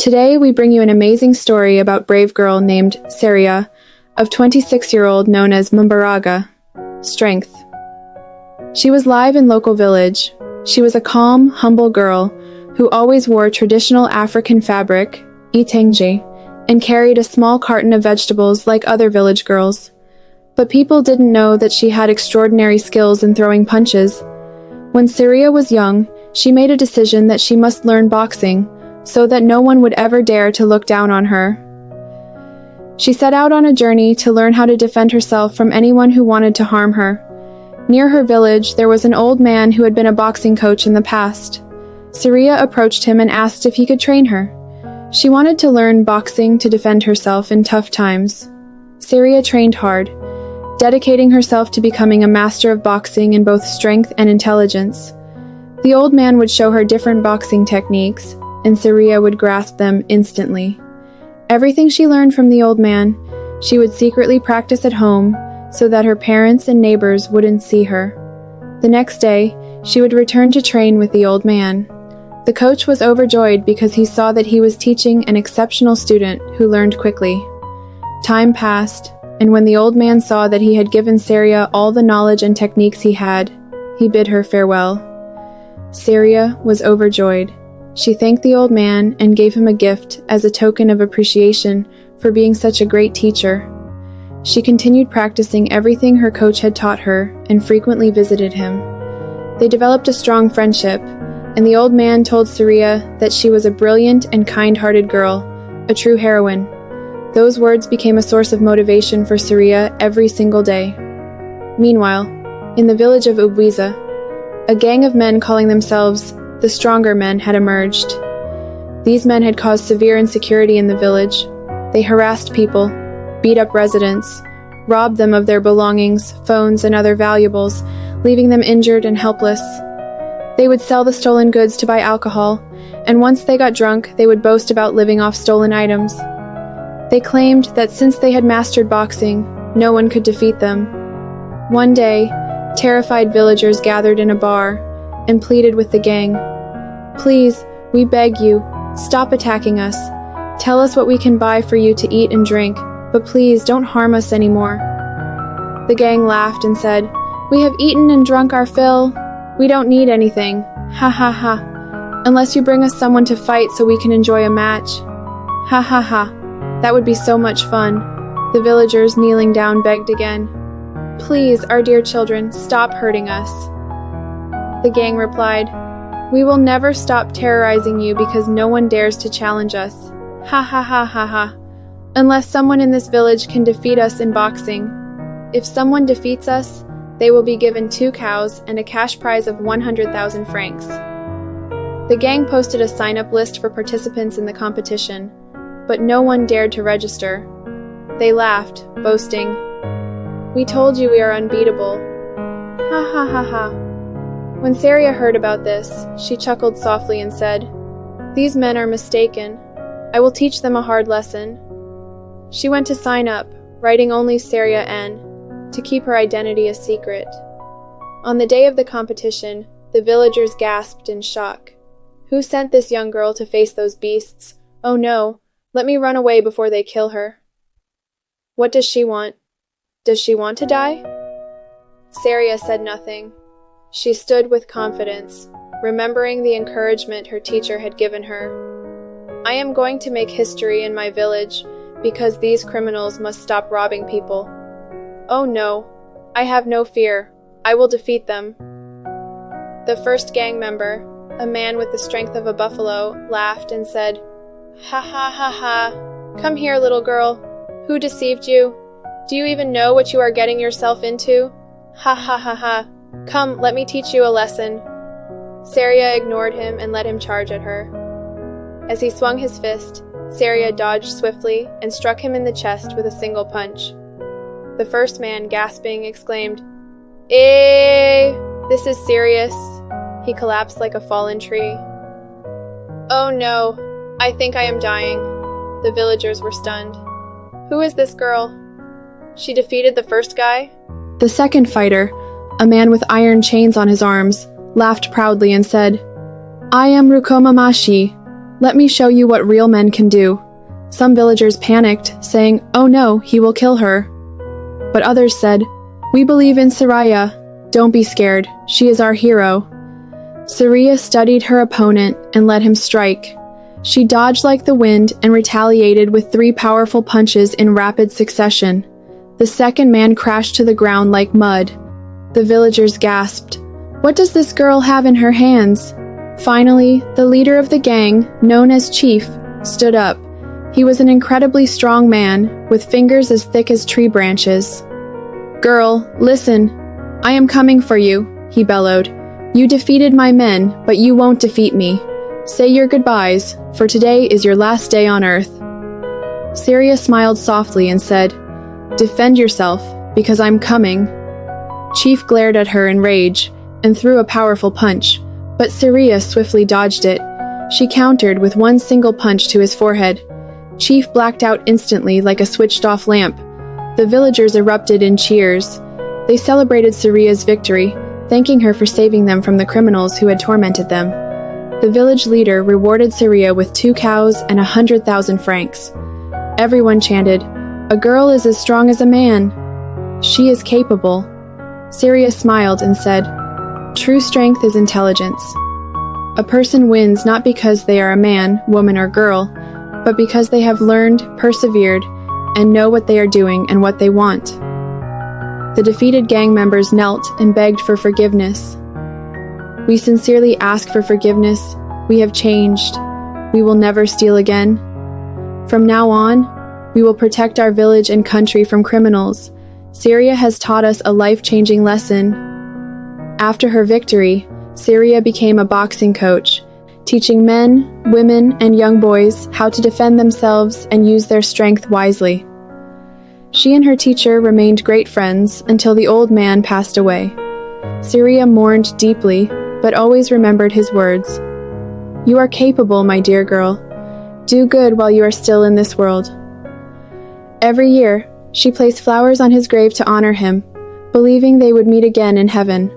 Today, we bring you an amazing story about brave girl named Seriya, of 26-year-old known as Mbaraga. Strength. She was live in local village. She was a calm, humble girl who always wore traditional African fabric, itenge, and carried a small carton of vegetables like other village girls. But people didn't know that she had extraordinary skills in throwing punches. When Seriya was young, she made a decision that she must learn boxing so that no one would ever dare to look down on her. She set out on a journey to learn how to defend herself from anyone who wanted to harm her. Near her village, there was an old man who had been a boxing coach in the past. Seriya approached him and asked if he could train her. She wanted to learn boxing to defend herself in tough times. Seriya trained hard, dedicating herself to becoming a master of boxing in both strength and intelligence. The old man would show her different boxing techniques, and Seriya would grasp them instantly. Everything she learned from the old man, she would secretly practice at home so that her parents and neighbors wouldn't see her. The next day, she would return to train with the old man. The coach was overjoyed because he saw that he was teaching an exceptional student who learned quickly. Time passed, and when the old man saw that he had given Seriya all the knowledge and techniques he had, he bid her farewell. Seriya was overjoyed. She thanked the old man and gave him a gift as a token of appreciation for being such a great teacher. She continued practicing everything her coach had taught her and frequently visited him. They developed a strong friendship, and the old man told Seriya that she was a brilliant and kind-hearted girl, a true heroine. Those words became a source of motivation for Seriya every single day. Meanwhile, in the village of Ubwiza, a gang of men calling themselves the Stronger Men had emerged. These men had caused severe insecurity in the village. They harassed people, beat up residents, robbed them of their belongings, phones, and other valuables, leaving them injured and helpless. They would sell the stolen goods to buy alcohol, and once they got drunk, they would boast about living off stolen items. They claimed that since they had mastered boxing, no one could defeat them. One day, terrified villagers gathered in a bar and pleaded with the gang. "Please, we beg you, stop attacking us. Tell us what we can buy for you to eat and drink, but please don't harm us anymore." The gang laughed and said, "We have eaten and drunk our fill. We don't need anything. Ha ha ha. Unless you bring us someone to fight so we can enjoy a match. Ha ha ha. That would be so much fun." The villagers, kneeling down, begged again. "Please, our dear children, stop hurting us." The gang replied, "We will never stop terrorizing you because no one dares to challenge us. Ha ha ha ha ha. Unless someone in this village can defeat us in boxing. If someone defeats us, they will be given 2 cows and a cash prize of 100,000 francs. The gang posted a sign-up list for participants in the competition, but no one dared to register. They laughed, boasting, "We told you we are unbeatable." Ha ha ha ha. When Seriya heard about this, she chuckled softly and said, "These men are mistaken. I will teach them a hard lesson." She went to sign up, writing only Seriya N, to keep her identity a secret. On the day of the competition, the villagers gasped in shock. Who sent this young girl to face those beasts? Oh no, let me run away before they kill her. What does she want? Does she want to die? Seriya said nothing. She stood with confidence, remembering the encouragement her teacher had given her. "I am going to make history in my village because these criminals must stop robbing people. Oh no, I have no fear. I will defeat them." The first gang member, a man with the strength of a buffalo, laughed and said, "Ha ha ha ha. Come here, little girl. Who deceived you? Do you even know what you are getting yourself into? Ha ha ha ha. Come, let me teach you a lesson." Seriya ignored him and let him charge at her. As he swung his fist, Seriya dodged swiftly and struck him in the chest with a single punch. The first man, gasping, exclaimed, "Eh, this is serious." He collapsed like a fallen tree. "Oh no, I think I am dying." The villagers were stunned. "Who is this girl? She defeated the first guy?" The second fighter, a man with iron chains on his arms, laughed proudly and said, "I am Rukoma Mashi. Let me show you what real men can do." Some villagers panicked, saying, "Oh no, he will kill her." But others said, "We believe in Seriya. Don't be scared. She is our hero." Seriya studied her opponent and let him strike. She dodged like the wind and retaliated with 3 powerful punches in rapid succession. The second man crashed to the ground like mud. The villagers gasped, "What does this girl have in her hands?" Finally, the leader of the gang, known as Chief, stood up. He was an incredibly strong man, with fingers as thick as tree branches. "Girl, listen. I am coming for you," he bellowed. "You defeated my men, but you won't defeat me. Say your goodbyes, for today is your last day on Earth." Seriya smiled softly and said, "Defend yourself, because I'm coming." Chief glared at her in rage and threw a powerful punch, but Seriya swiftly dodged it. She countered with one single punch to his forehead. Chief blacked out instantly like a switched-off lamp. The villagers erupted in cheers. They celebrated Seriya's victory, thanking her for saving them from the criminals who had tormented them. The village leader rewarded Seriya with 2 cows and 100,000 francs. Everyone chanted, "A girl is as strong as a man. She is capable." Seriya smiled and said, "True strength is intelligence. A person wins not because they are a man, woman, or girl, but because they have learned, persevered, and know what they are doing and what they want." The defeated gang members knelt and begged for forgiveness. "We sincerely ask for forgiveness. We have changed. We will never steal again. From now on, we will protect our village and country from criminals. Seriya has taught us a life-changing lesson." After her victory, Seriya became a boxing coach, teaching men, women, and young boys how to defend themselves and use their strength wisely. She and her teacher remained great friends until the old man passed away. Seriya mourned deeply, but always remembered his words. "You are capable, my dear girl. Do good while you are still in this world." Every year, she placed flowers on his grave to honor him, believing they would meet again in heaven.